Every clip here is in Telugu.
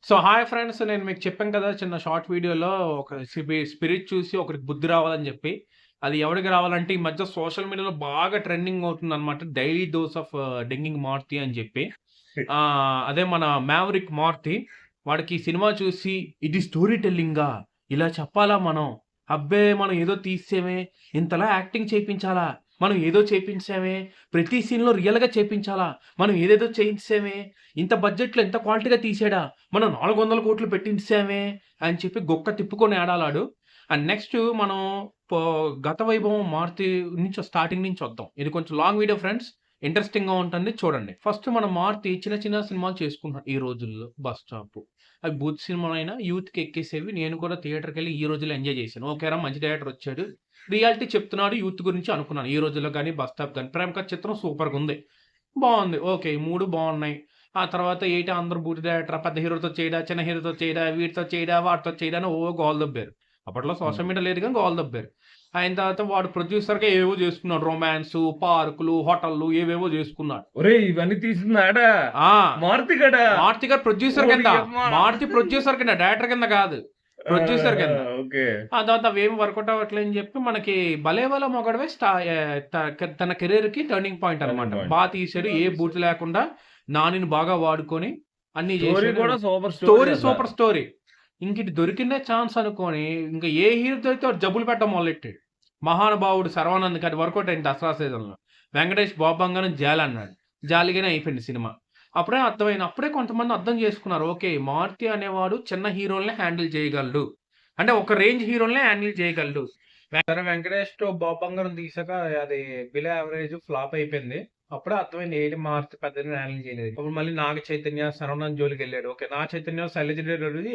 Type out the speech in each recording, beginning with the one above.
సో హాయ్ ఫ్రెండ్స్, నేను మీకు చెప్పాను కదా చిన్న షార్ట్ వీడియోలో ఒక స్పిరిట్ చూసి ఒకరికి బుద్ధి రావాలని చెప్పి. అది ఎవరికి రావాలంటే ఈ మధ్య సోషల్ మీడియాలో బాగా ట్రెండింగ్ అవుతుందన్నమాట. డైలీ డోస్ ఆఫ్ డెంగింగ్ మార్తి అని చెప్పి. అదే మన మ్యావరిక్ మార్తి. వాడికి ఈ సినిమా చూసి ఇది స్టోరీ టెల్లింగా, ఇలా చెప్పాలా మనం, అబ్బే మనం ఏదో తీసేమే, ఇంతలా యాక్టింగ్ చేయించాలా, మనం ఏదో చేపించామే, ప్రతి సీన్లో రియల్గా చేపించాలా, మనం ఏదేదో చేయించామే, ఇంత బడ్జెట్లో ఇంత క్వాలిటీగా తీసాడా, మనం 400 కోట్లు పెట్టించామే అని చెప్పి గొక్క తిప్పుకొని ఆడాలాడు. అండ్ నెక్స్ట్ మనం గత వైభవం మారుతి నుంచి స్టార్టింగ్ నుంచి వద్దాం. ఇది కొంచెం లాంగ్ వీడియో ఫ్రెండ్స్, ఇంట్రెస్టింగ్గా ఉంటుంది చూడండి. ఫస్ట్ మనం మారుతి చిన్న చిన్న సినిమాలు చేసుకుంటున్నాం ఈ రోజుల్లో. బస్ స్టాప్ అవి బూత్ సినిమాలైనా యూత్కి ఎక్కేసేవి. నేను కూడా థియేటర్కి వెళ్ళి ఈ రోజుల్లో ఎంజాయ్ చేశాను. ఓకేరా మంచి డైరెక్టర్ వచ్చాడు, రియాలిటీ చెప్తున్నాడు యూత్ గురించి అనుకున్నాను. ఈ రోజుల్లో కానీ బస్ స్టాప్ కానీ ప్రేమ కథ చిత్రం సూపర్గా ఉంది, బాగుంది. ఓకే, ఈ మూడు బాగున్నాయి. ఆ తర్వాత ఏంటి అందరూ బూటి డైరెక్టర్, పెద్ద హీరోతో చేయడా, చిన్న హీరోతో చేయడా, వీటితో చేయడా, వాటితో చేయడా అని గోల్ దబ్బారు. అప్పట్లో సోషల్ మీడియా లేదు కానీ గోల్ దబ్బారు. అయిన తర్వాత వాడు ప్రొడ్యూసర్గా ఏవేవో చేసుకున్నాడు, రొమాన్స్, పార్కులు, హోటళ్ళు ఏవేవో చేసుకున్నాడు. ఒరే ఇవన్నీ తీసిందాడా మారుతి గడా? మారుతి గారు ప్రొడ్యూసర్ కింద, మారుతి ప్రొడ్యూసర్ కింద, డైరెక్టర్ కింద కాదు, ప్రొడ్యూసర్ కింద. ఆ తర్వాత అవేం వర్కౌట్ అవ్వట్లేని చెప్పి మనకి భలేవాల మొగడవే తన కెరీర్ కి టర్నింగ్ పాయింట్ అనమాట. బాగా తీశాడు, ఏ బూట్ లేకుండా నానిని బాగా వాడుకొని అన్ని చేశాడు. Story super story. ఇంక దొరికిందే ఛాన్స్ అనుకొని ఇంకా ఏ హీరోతో అయితే జబ్బులు పెట్టడం మొదలెట్టాడు. మహానుభావుడు శర్వానంద్ గారి వర్కౌట్ అయింది దసరా సీజన్లో. వెంకటేష్ బాబంగాను జాలి అన్నాడు, జాలిగానే అయిపోయింది సినిమా. అప్పుడే అర్థమైంది, అప్పుడే కొంతమంది అర్థం చేసుకున్నారు, ఓకే మారుతి అనేవాడు చిన్న హీరోల్ని హ్యాండిల్ చేయగలడు, అంటే ఒక రేంజ్ హీరోల్ని హ్యాండిల్ చేయగలడు. వెంకటేష్ తో బాబంగారం తీసాక అది బిలో యావరేజ్ ఫ్లాప్ అయిపోయింది. అప్పుడే అర్థమైంది ఏంటి మారుతి పెద్దని హ్యాండిల్ చేయలేదు. ఇప్పుడు మళ్ళీ నాగ చైతన్య శరవణన్ జోలికి వెళ్ళాడు. Okay, Naga Chaitanya Shailaja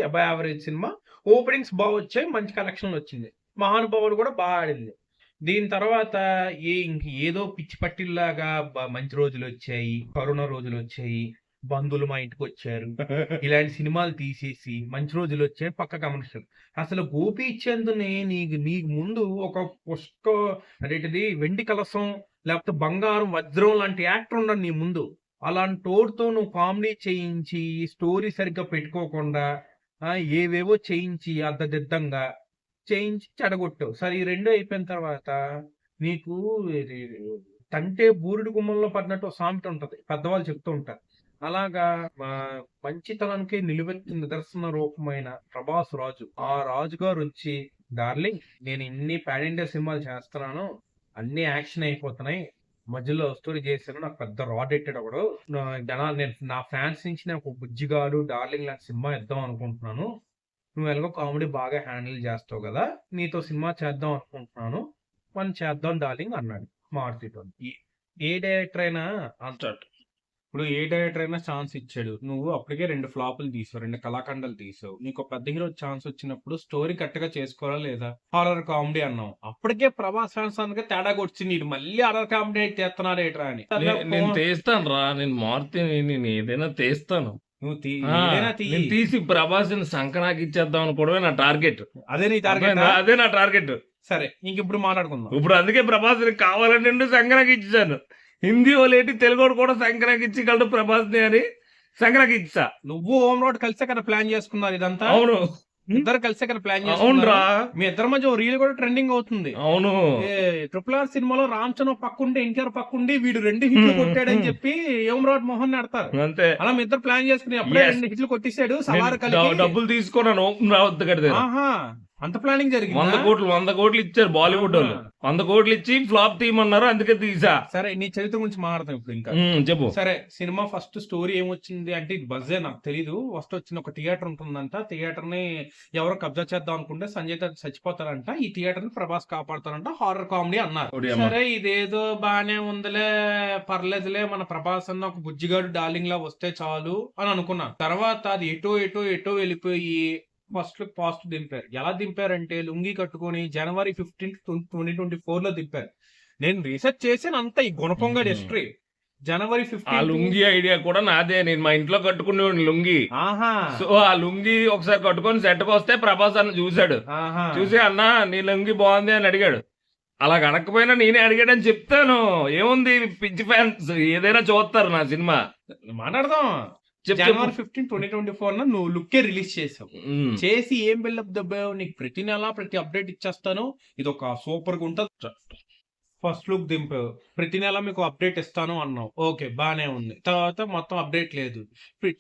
above average cinema, openings బాగా వచ్చాయి, మంచి కలెక్షన్ వచ్చింది. మహానుభావుడు కూడా బాగా ఆడింది. దీని తర్వాత ఇంక ఏదో పిచ్చి పట్టిల్లాగా మంచి రోజులు వచ్చాయి, కరోనా రోజులు వచ్చాయి, బంధువులు మా ఇంటికి వచ్చారు, ఇలాంటి సినిమాలు తీసేసి మంచి రోజులు వచ్చాయి పక్క కమర్షియల్. అసలు గోపీచంద్ని నీకు ముందు ఒక పుష్క అదేంటిది వెండి కలసం లేకపోతే బంగారం వజ్రం లాంటి యాక్టర్ ఉన్నాడు నీ ముందు. అలాంటి తోడుతో నువ్వు కామెడీ చేయించి స్టోరీ సరిగ్గా పెట్టుకోకుండా ఏవేవో చేయించి అద్దదిద్దంగా చేయించి చెడగొట్టావు. సరే ఈ రెండు అయిపోయిన తర్వాత నీకు తంటే బూరుడు గుమ్మంలో పడినట్టు సామెత ఉంటది, పెద్దవాళ్ళు చెప్తూ ఉంటారు. అలాగా మంచితనానికి నిలువెత్తి నిదర్శన రూపమైన ప్రభాస్ రాజు, ఆ రాజు గారు వచ్చి డార్లింగ్ నేను ఇన్ని పాన్ ఇండియా సినిమాలు చేస్తున్నాను, అన్ని యాక్షన్ అయిపోతున్నాయి, మధ్యలో స్టోరీ చేశాను, నాకు పెద్ద రాడ్ ఎట్టాడు ఒకడు, నేను నా ఫ్యాన్స్ నుంచి నేను ఒక బుజ్జిగాడు డార్లింగ్ లాంటి సినిమా ఇద్దాం అనుకుంటున్నాను, నువ్వు ఎలాగో కామెడీ బాగా హ్యాండిల్ చేస్తావు కదా, నీతో సినిమా చేద్దాం అనుకుంటున్నాను, మనం చేద్దాం డార్లింగ్ అన్నాడు మారుతితో. ఏ డైరెక్టర్ అయినా అంటాడు, ఇప్పుడు ఏ డైరెక్టర్ అయినా ఛాన్స్ ఇచ్చాడు, నువ్వు అప్పటికే 2 ఫ్లాపులు తీసావు, 2 కళాఖండాలు తీసావు, నీకు పెద్ద హీరో ఛాన్స్ వచ్చినప్పుడు స్టోరీ కరెక్ట్గా చేసుకోవాలా లేదా, హారర్ కామెడీ అన్నావు, అప్పటికే ప్రభాస్ ఫ్యాన్స్ అనగా తేడా కొచ్చి నీడు మళ్ళీ హారర్ కామెడీ అయితే చేస్తున్నాడు ఏట్రా అని. నేను తీస్తాను రా, నేను మారుతి, నేను ఏదైనా తీస్తాను, నువ్వు తీసి ప్రభాస్ సంకనాకి ఇచ్చేద్దాం అనుకోవడమే నా టార్గెట్. అదే నీ టార్గెట్? అదే నా టార్గెట్. సరే ఇంక ఇప్పుడు మాట్లాడుకుందాం. ఇప్పుడు అందుకే ప్రభాస్ కావాలని సంకనాకి ఇచ్చాను. హిందీ వాళ్ళేంటి తెలుగు కూడా సంక్రాంతి ఇచ్చిగలడు ప్రభాస్ని అని సంక్రాంతి ఇచ్చా. నువ్వు హోమ్ రోడ్ కలిసే కదా ప్లాన్ చేసుకున్నారు ఇదంతా? అవును, ఇద్దరు కలిసే కదా ప్లాన్ చేసుకున్నారా? మీ ఇద్దరి మధ్య రీల్ కూడా ట్రెండింగ్ అవుతుంది. అవును, RRR సినిమాలో రామ్ చరణ్ పక్కుండి ఎన్టీఆర్ పక్కుండి వీడు 2 హిట్లు కొట్టాడని చెప్పి హోమ్ రోడ్ మోహన్ ఆడతారు. అంతే, అలా మీ ఇద్దరు ప్లాన్ చేసుకుని అప్పుడే 2 హిట్లు కొట్టేశాడు. సవారు కలిసి డబ్బులు తీసుకున్నాను రావద్దు కదా. అంత ప్లానింగ్ జరిగింది. 100 కోట్లు ఇచ్చారు బాలీవుడ్ వాళ్ళు, 100 కోట్లు ఇచ్చి ఫ్లాప్ తీయమన్నారు, అందుకే తీసా. సరే నీ చరిత్ర గురించి మాట్లాడతాం ఇప్పుడు. ఇంకా చెప్పు. సరే సినిమా ఫస్ట్ స్టోరీ ఏమొచ్చింది అంటే బజ్జే, నాకు తెలీదు. ఫస్ట్ వచ్చిన ఒక థియేటర్ ఉంటుందంట, థియేటర్ ని ఎవరో కబ్జా చేద్దాం అనుకుంటే సంజయ్ దత్ చచ్చిపోతారంట, ఈ థియేటర్ ని ప్రభాస్ కాపాడతారంట, హారర్ కామెడీ అన్నారు. సరే ఇదేదో బానే ఉందిలే, పర్లేదులే, మన ప్రభాస్ అన్న ఒక బుజ్జిగాడు డార్లింగ్ లా వస్తే చాలు అని అనుకున్నాను. తర్వాత అది ఎటో వెళ్ళిపోయి ఫస్ట్ పాస్ట్ దింపారు. ఎలా దింపారంటే లుంగి కట్టుకొని January 15, 2024 లో దింపారు. నేను రీసెర్చ్ చేసాను అంతా, ఈ గుణపొంగడి హిస్టరీ. January 15 లుంగి ఐడియా కూడా నాదే, నేను మా ఇంట్లో కట్టుకునే లుంగి. సో ఆ లుంగి ఒకసారి కట్టుకొని సెట్కి వస్తే ప్రభాస్ అన్న చూశాడు, చూసి అన్న నీ లుంగి బాగుంది అని అడిగాడు. అలా కనకపోయినా నేనే అడిగాడని చెప్తాను, ఏముంది పిచ్చి ఫ్యాన్స్ ఏదైనా చూస్తారు నా సినిమా. మాట్లాడదాం. జనవరి 15, 2024 నువ్వు లుక్కే రిలీజ్ చేసావు. చేసి ఏం బిల్డప్ దబ్బావు? నీకు ప్రతి నెల ప్రతి అప్డేట్ ఇచ్చేస్తాను, ఇది ఒక సూపర్ గా ఉంటుంది. ఫస్ట్ లుక్ దింపావు, ప్రతి నెల మీకు అప్డేట్ ఇస్తాను అన్నావు. ఓకే, బానే ఉంది. తర్వాత మొత్తం అప్డేట్ లేదు.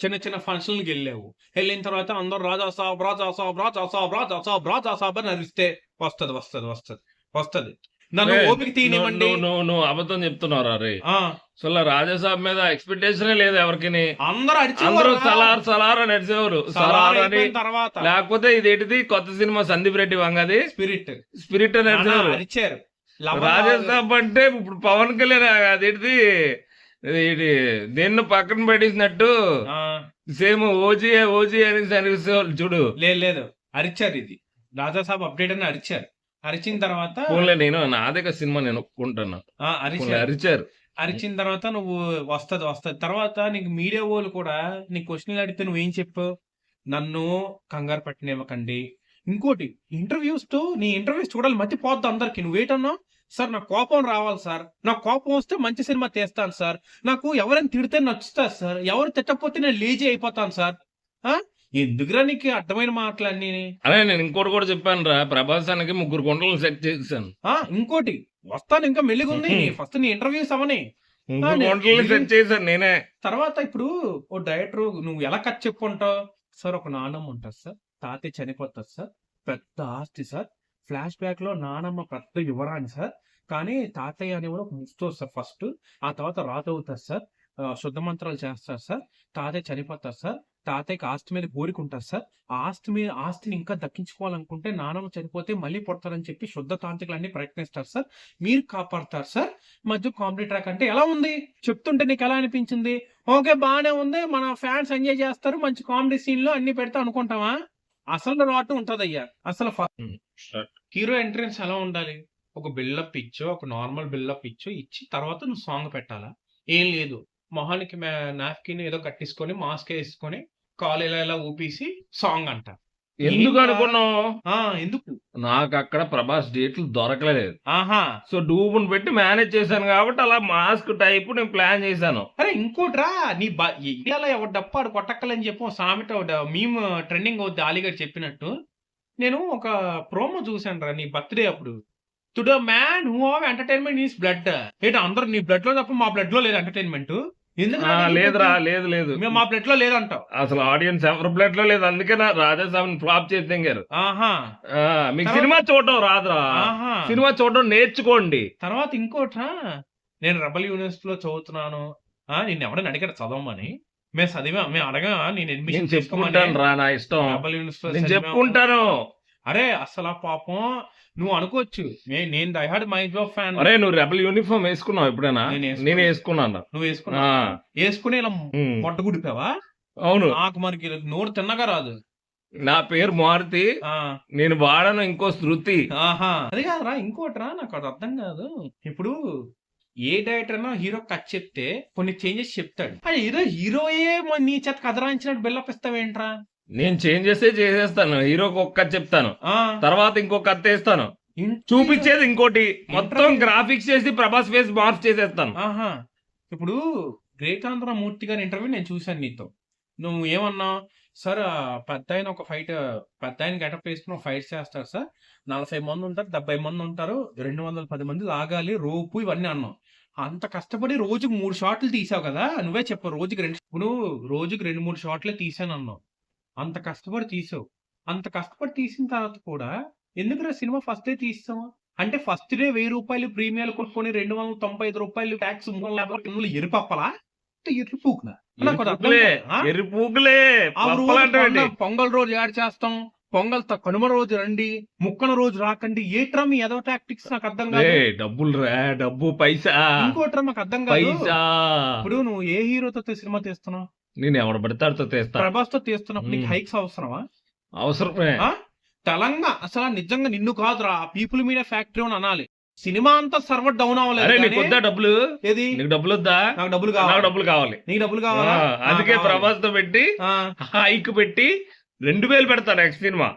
చిన్న చిన్న ఫంక్షన్కి వెళ్ళావు. వెళ్ళిన తర్వాత అందరూ రాజా సాబ్ రాజా సాబ్ రాజా సాబ్ రాజా సాబ్ రాజా సాబ్ అని అరిస్తే వస్తది వస్తది వస్తది వస్తది. నన్ను ఓపిక తీయనివ్వండి. నువ్వు అబద్ధం చెప్తున్నావు రే. అసలు రాజాసాబ్ మీద ఎక్స్పెక్టేషన్ లేదు ఎవరికి. అందరూ సలార్ అని నడిచేవారు. సలార్ అని తర్వాత లేకపోతే ఇదేంటిది కొత్త సినిమా సందీప్ రెడ్డి వంగది స్పిరిట్ అని నడిచేవారు. రాజాసాబ్ అంటే ఇప్పుడు పవన్ కళ్యాణ్ అదేంటిది దేన్ని పక్కన పెట్టేసినట్టు సేమ్ ఓజీ అని అనిపిస్తేవాళ్ళు చూడు. లేదు అరిచారు, ఇది రాజాసాబ్ అప్డేట్ అని అరిచారు. అరిచిన తర్వాత నేను నాదే సినిమా నేను ఒప్పుకుంటాను. అరిచారు. అరిచిన తర్వాత నువ్వు వస్తది తర్వాత నీకు మీడియా వాళ్ళు కూడా నీ క్వశ్చన్లు అడిగితే నువ్వేం చెప్పావు? నన్ను కంగారు పట్టినివ్వకండి. ఇంకోటి నీ ఇంటర్వ్యూస్ చూడాలి మర్చిపోద్దు అందరికి. నువ్వేటన్నావు? సార్ నాకు కోపం రావాలి సార్, నాకు కోపం వస్తే మంచి సినిమా తీస్తాను సార్, నాకు ఎవరైనా తిడితే నచ్చుతారు సార్, ఎవరు తిట్టకపోతే నేను లేజీ అయిపోతాను సార్. ఎందుకురా నీకు అర్థమైన మాటలన్నీ? అదే నేను ఇంకోటి కూడా చెప్పాను రా, ప్రభాసానికి 3 గుంటలు సెట్ చేశాను. ఇంకోటి వస్తాను, ఇంకా మెల్లిగుంది. ఫస్ట్ నీ ఇంటర్వ్యూస్ అవని 3 గుంటలు సెట్ చేశాను నేనే. తర్వాత ఇప్పుడు ఓ డైరెక్టర్ నువ్వు ఎలా కట్ చెప్పుకుంటావు? సార్ ఒక నానమ్మ ఉంటుంది సార్, తాతయ్య చనిపోతుంది సార్, పెద్ద ఆస్తి సార్, ఫ్లాష్ బ్యాక్ లో నానమ్మ పెద్ద యువరాణి సార్, కానీ తాతయ్య అనేవాడు ముస్తుంది సార్ ఫస్ట్, ఆ తర్వాత రాత అవుతారు సార్, శుద్ధ మంత్రాలు చేస్తారు సార్, తాతయ్య చనిపోతారు సార్, తాతయ్యకి ఆస్తి మీద కోరిక ఉంటుంది సార్, ఆస్తిని ఇంకా దక్కించుకోవాలనుకుంటే నానమ్మ చనిపోతే మళ్ళీ పుడతారని చెప్పి శుద్ధ తాంత్రికులు అన్ని ప్రయత్నిస్తారు సార్, మీరు కాపాడతారు సార్. మధ్య కామెడీ ట్రాక్ అంటే ఎలా ఉంది చెప్తుంటే నీకు ఎలా అనిపించింది? ఓకే బానే ఉంది, మన ఫ్యాన్స్ ఎంజాయ్ చేస్తారు, మంచి కామెడీ సీన్ లో అన్ని పెడతా అనుకుంటావా? అసలు రాటు ఉంటదయ్యా. అసలు హీరో ఎంట్రన్స్ ఎలా ఉండాలి? ఒక బిల్డప్ ఇచ్చో, ఒక నార్మల్ బిల్డప్ ఇచ్చి తర్వాత నువ్వు సాంగ్ పెట్టాలా? ఏం లేదు, మొహానికి నాప్కిన్ ఏదో కట్టించుకొని మాస్క్ వేసుకొని కాలు ఇలా ఊపేసి సాంగ్ అంట. ఎందుకు అనుకున్నావు? ఎందుకు? నాకు అక్కడ ప్రభాస్ డేట్లు దొరకలేదు. సో డూబుని పెట్టి మేనేజ్ చేశాను కాబట్టి అలా మాస్క్ టైప్ నేను ప్లాన్ చేశాను. అరే ఇంకోట్రా, నీ ఎవరు డప్పాడు కొట్టక్కలని చెప్పి సామెట మేము ట్రెండింగ్ అవుద్ది అలీగారు చెప్పినట్టు. నేను ఒక ప్రోమో చూసాను రా నీ బర్త్డే అప్పుడు. To the man who have entertainment is blood. ఏంటి అందరు నీ బ్లడ్ లో తప్ప మా బ్లడ్ లో లేదు ఎంటర్టైన్మెంట్? లేదురా, లేదు మేము మా బ్లడ్ లో లేదంటావు. అసలు ఆడియన్స్ ఎవరి బ్లడ్ లో లేదు, అందుకే నా రాజాసాబ్ ఫ్లాప్ చేసారు. మీకు సినిమా చూడటం రాదురా, సినిమా చూడటం నేర్చుకోండి. తర్వాత ఇంకోట్రా, నేను రెబల్ యూనివర్సిటీ లో చదువుతున్నాను, నిన్ను ఎవరైనా అడిగారు చదవమని? మేము అడగా, నేను అడ్మిషన్ చెప్పుకుంటాను రా, నా ఇష్టం, రెబల్ యూనివర్సిటీ నేను చెప్పుకుంటాను. అరే అసలు పాపం నువ్వు అనుకోవచ్చు నేను డైహార్డ్ మహేష్ బాబు ఫ్యాన్. అరే నువ్వు రెబల్ యూనిఫామ్ వేసుకున్నావు ఎప్పుడైనా? నేను వేసుకున్నాను. నువ్వు వేసుకుని ఇలా మొట్ట గుడిపావా? అవును. నాకు మనకి నోరు తిన్నగా రాదు. నా పేరు మారుతి, నేను వాడను ఇంకో శృతి. అది కాదురా, ఇంకోటిరా నాకు అది అర్థం కాదు. ఇప్పుడు ఏ డైరెక్టర్ అయినా హీరో కట్ చెప్తే కొన్ని చేంజెస్ చెప్తాడు. హీరోయే నీ చేత కథ రాయించినట్టు బిల్డప్ ఇస్తావేంట్రా? నేను చేంజెస్ చేసేస్తాను, హీరోకి ఒక కథ చెప్తాను, తర్వాత ఇంకొక కథ వేస్తాను, చూపించేది ఇంకోటి, మొత్తం గ్రాఫిక్స్ చేసి ప్రభాస్ ఫేస్ మార్క్ చేసేస్తాను. ఇప్పుడు గ్రేకాంధ్ర మూర్తి గారి ఇంటర్వ్యూ నేను చూశాను నీతో. నువ్వు ఏమన్నావు? సార్ పెద్ద ఆయన ఒక ఫైట్, పెద్ద ఆయన గెటప్ వేసుకుని ఫైట్ చేస్తారు సార్, 40 మంది ఉంటారు, 70 మంది ఉంటారు, 210 మంది లాగాలి, రోపు ఇవన్నీ అన్నావు. అంత కష్టపడి రోజుకి 3 షాట్లు తీసావు కదా, నువ్వే చెప్పు. రోజుకి 2-3 షాట్లే తీసాను అన్నావు. అంత కష్టపడి తీసావు. అంత కష్టపడి తీసిన తర్వాత కూడా ఎందుకు సినిమా ఫస్ట్ డే తీస్తావు? అంటే ఫస్ట్ డే 1000 రూపాయలు ప్రీమియాలు కొనుక్కొని 295 రూపాయలు ట్యాక్స్ ఎరుపప్పలా పొంగల్ రోజు యాడ్ చేస్తాం, పొంగల్ కనుమ రోజు రండి, ముక్కన రోజు రాకండి. ఏట్రా మీ ఏదో టాక్టిక్స్ నాకు అర్థం కాదు. డబ్బు పైసా ఇంకోట్రా నాకు అర్థం కాదు. ఇప్పుడు నువ్వు ఏ హీరోతో సినిమా తీస్తున్నావు? నేను ఎవడు పడతాడుతో తీస్తా. ప్రభాస్ తో తీస్తున్నప్పుడు నీకు హైక్స్ అవసరమా? అవసరమే. తెలంగాణ అసలు నిజంగా నిన్ను కాదురా, పీపుల్ మీడియా ఫ్యాక్టరీ అని అనాలి. సినిమా అంతా సర్వర్ డౌన్ అవ్వలేదు. నీకు వద్దా డబ్బులు? ఏది? నీకు డబ్బులు వద్దా? నాకు డబ్బులు కావాలి. డబ్బులు కావాలి. నీకు డబ్బులు కావాలా? అందుకే ప్రభాస్ తో పెట్టి హైక్ పెట్టి 2000 పెడతా నెక్స్ట్ సినిమా.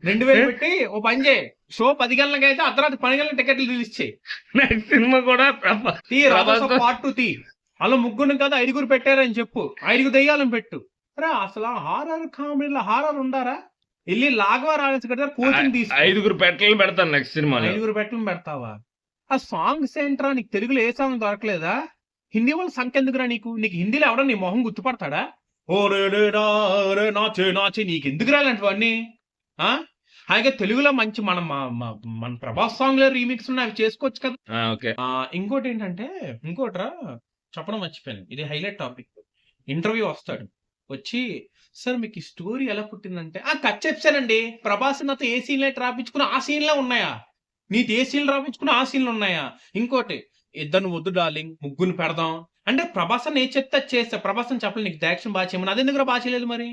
2000 పెట్టి ఓ పని చేయి, షో 10 గంటలకి అయితే అర్ధరాత్రి 12 గంటల టికెట్లు రిలీజ్ చేయి. నెక్స్ట్ సినిమా కూడా పార్ట్ 2 తీ. అలా ముగ్గురు కదా 5 పెట్టారని చెప్పు, 5 దెయ్యాలను పెట్టు. రా అసలు హారర్ కామెడీలో హారర్ ఉండారా? వెళ్ళి లాఘవ రాజేష్ గారి దగ్గర కోచింగ్ తీసుకో. 5 పెట్టలు పెడతాను నెక్స్ట్ సినిమాలో. 5 పెట్టలను పెడతావా? ఆ సాంగ్స్ ఏంట్రా నీకు? తెలుగులో ఏ సాంగ్ దొరకలేదా? హిందీ వాళ్ళ సంఖ్య ఎందుకురా నీకు? నీకు హిందీలో ఎవడో నీ మొహం గుర్తుపడతాడా? ఓ రే నాచే నాచే నీకు ఎందుకు రాలంటివన్నీ? అలాగే తెలుగులో మంచి మన ప్రభాస్ సాంగ్ లో రీమిక్స్ ఉన్నాయి, అవి చేసుకోవచ్చు కదా. ఓకే. ఇంకోటి ఏంటంటే, ఇంకోటిరా చెప్పడం మర్చిపోయాను, ఇది హైలైట్ టాపిక్. ఇంటర్వ్యూ వస్తాడు, వచ్చి సార్ మీకు ఈ స్టోరీ ఎలా పుట్టిందంటే, కట్ చెప్పానండి, ప్రభాస్ నాతో ఏ సీన్ లైట్ రాపించుకుని ఆ సీన్లే ఉన్నాయా? నీతో ఏ సీన్లు రాపించుకుని ఆ సీన్లు ఉన్నాయా? ఇంకోటి, ఇద్దరు వద్దు డార్లింగ్, ముగ్గురు పెడదాం అంటే ప్రభాస్ అని ఏ చెప్తే చేస్తా. ప్రభాస్ అని చెప్పలేదు నీకు డైరెక్షన్ బాగా చేయమని, అది ఎందుకు బాగా చేయలేదు మరి?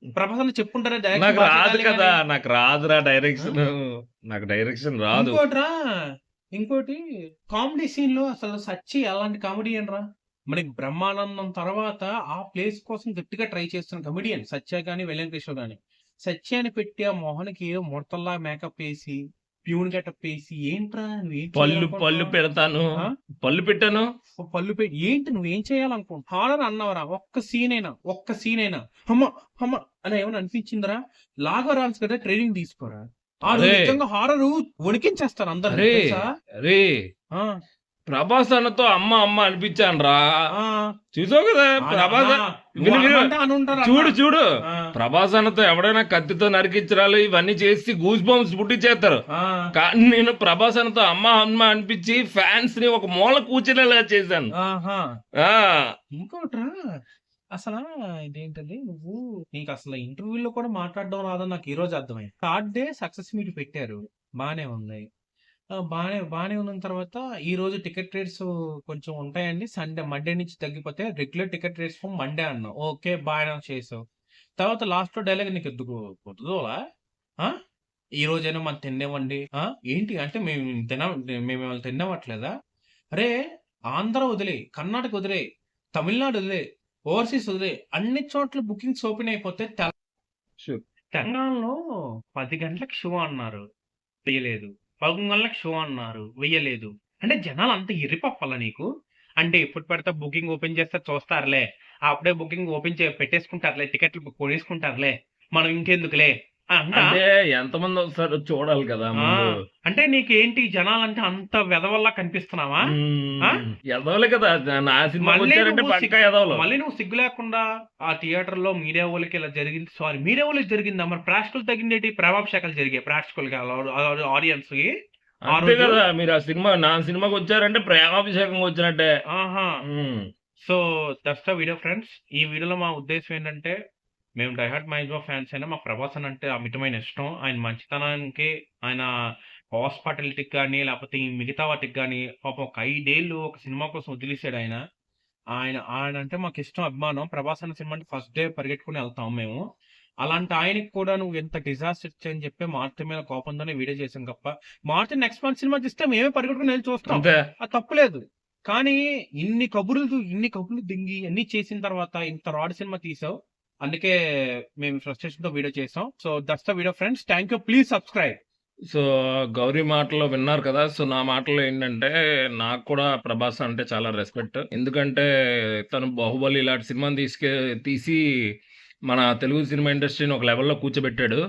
ప్రభాస్ అని చెప్పుంటారా నాకు రాదు కదా, నాకు రాదురా డైరెక్షన్, నాకు డైరెక్షన్ రాదు. ఇంకోటి కామెడీ సీన్ లో అసలు సచ్చి ఎలాంటి కామెడియన్ రా? మనకి బ్రహ్మానందం తర్వాత ఆ ప్లేస్ కోసం గట్టిగా ట్రై చేస్తున్న కమెడియన్ సత్య గాని వెల్లెన్ కృష్ణ గాని. సత్యాన్ని పెట్టి ఆ మోహన్కి ఏదో ముడతల్లా మేకప్ వేసి ప్యూన్ గెటప్ వేసి, ఏంట్రా పళ్ళు పెడతాను, పళ్ళు పెట్టాను, పళ్ళు పెట్టి ఏంటి నువ్వేం చేయాలనుకుంటా? హారర్ అన్నవరా? ఒక్క సీన్ అయినా హమ్మ హమ్మ అని ఏమైనా అనిపించిందిరా? లాగా రాల్సి కదా ట్రైనింగ్ తీసుకోరా. నిజంగా హారర్ వణికించేస్తారు అందరు. ప్రభాస్ అన్నతో అమ్మ అమ్మ అనిపించాను రా. చూసావు కదా ప్రభాస్, చూడు ప్రభాస్ అన్నతో ఎవడైనా కత్తితో నరికించరాలు ఇవన్నీ చేసి గూస్ బంప్స్ పుట్టించేస్తారు. కానీ నేను ప్రభాస్ అన్నతో అమ్మ అమ్మ అనిపించి ఫ్యాన్స్ ని ఒక మూల కూర్చునేలా చేశాను. ఇంకోట్రా అసలు ఇదేంటది, నువ్వు నీకు అసలు ఇంటర్వ్యూలో కూడా మాట్లాడడం రాదని నాకు ఈ రోజు అర్థమైంది. థర్డ్ డే సక్సెస్ మీట్ పెట్టారు, బానే ఉంది. బానే ఉన్న తర్వాత ఈ రోజు టికెట్ రేట్స్ కొంచెం ఉంటాయండి, సండే మండే నుంచి తగ్గిపోతే regular ticket rates for Monday అన్నావు. ఓకే బాగా చేసావు. తర్వాత లాస్ట్ లో డైలాగ్ నీకు ఎందుకు కుదరదులా? ఈ రోజైనా మనం తినేవండి ఏంటి అంటే మేము తినేవట్లేదా? అరే ఆంధ్ర వదిలే, కర్ణాటక వదిలే, తమిళనాడు వదిలే, ఓవర్సీస్ వదిలే, అన్ని చోట్ల బుకింగ్స్ ఓపెన్ అయిపోతే తెలంగాణలో 10 గంటలకు షో అన్నారు, వేయలేదు. 11 గంటలకు షో అన్నారు, వెయ్యలేదు. అంటే జనాలు అంత ఎర్రిపప్పాలా నీకు? అంటే ఎప్పుడు పెడితే బుకింగ్ ఓపెన్ చేస్తే చూస్తారులే, అప్పుడే బుకింగ్ ఓపెన్ పెట్టేసుకుంటారులే, టికెట్లు కొనేసుకుంటారులే, మనం ఇంకెందుకులే అంటే ఎంతమంది వస్తారు చూడాలి కదా. అంటే నీకేంటి జనాలంటే అంత వెదవల్లా కనిపిస్తున్నావా? ఎదవలే కదా నా సినిమా. మళ్ళీ నువ్వు సిగ్గు లేకుండా ఆ థియేటర్ లో మీడియా వాళ్ళకి ఇలా జరిగింది, సారీ మీడియా వాళ్ళకి జరిగిందా? మరి ప్రేక్షకులు తగ్గిందేటి? ప్రభాభిషేకాలు జరిగాయి ప్రేక్షకులకి, ఆడియన్స్ కి. అంతే కదా, మీరు ఆ సినిమా నా సినిమాకి వచ్చారంటే ప్రేమాభిషేకం వచ్చినట్టే. So that's the video friends. ఈ వీడియోలో మా ఉద్దేశం ఏంటంటే, మేము డైహార్డ్ మహేష్ బాబు ఫ్యాన్స్ అయినా మాకు ప్రభాస్ అని అంటే అమితమైన ఇష్టం. ఆయన మంచితనానికి, ఆయన హాస్పిటాలిటీకి కానీ, లేకపోతే ఈ మిగతా వాటికి కానీ, పాపం ఒక 5 ఏళ్ళు ఒక సినిమా కోసం వదిలేసాడు ఆయన. ఆయన అంటే మాకు ఇష్టం, అభిమానం. ప్రభాస్ అన్న సినిమా అంటే ఫస్ట్ డే పరిగెట్టుకుని వెళ్తాం మేము. అలాంటి ఆయనకి కూడా నువ్వు ఎంత డిజాస్టర్ ఇచ్చని చెప్పి మారుతి మీద కోపంతోనే వీడియో చేసాం తప్ప, మారుతి నెక్స్ట్ మంత్ సినిమా తీస్తే మేమే పరిగెట్టుకుని వెళ్ళి చూస్తాం, అది తప్పులేదు. కానీ ఇన్ని కబుర్లు దింగి అన్ని చేసిన తర్వాత ఇంత రాడ్ సినిమా తీసావు, అందుకే మేము ఫ్రస్ట్రేషన్ తో వీడియో చేసాం. So that's the video friends, thank you, please subscribe. So Gauri మాటలో విన్నారు కదా. సో నా మాటలో ఏంటంటే, నాకు కూడా ప్రభాస్ అంటే చాలా రెస్పెక్ట్. ఎందుకంటే తను బాహుబలి ఇలాంటి సినిమాని తీసి మన తెలుగు సినిమా ఇండస్ట్రీని ఒక లెవెల్లో కూర్చోబెట్టాడు.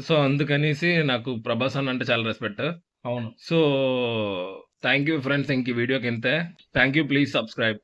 సో అందుకనేసి నాకు ప్రభాస్ అంటే చాలా రెస్పెక్ట్. అవును. సో థ్యాంక్ యూ ఫ్రెండ్స్, ఇంక ఈ వీడియోకి ఇంతే. Thank you, please subscribe.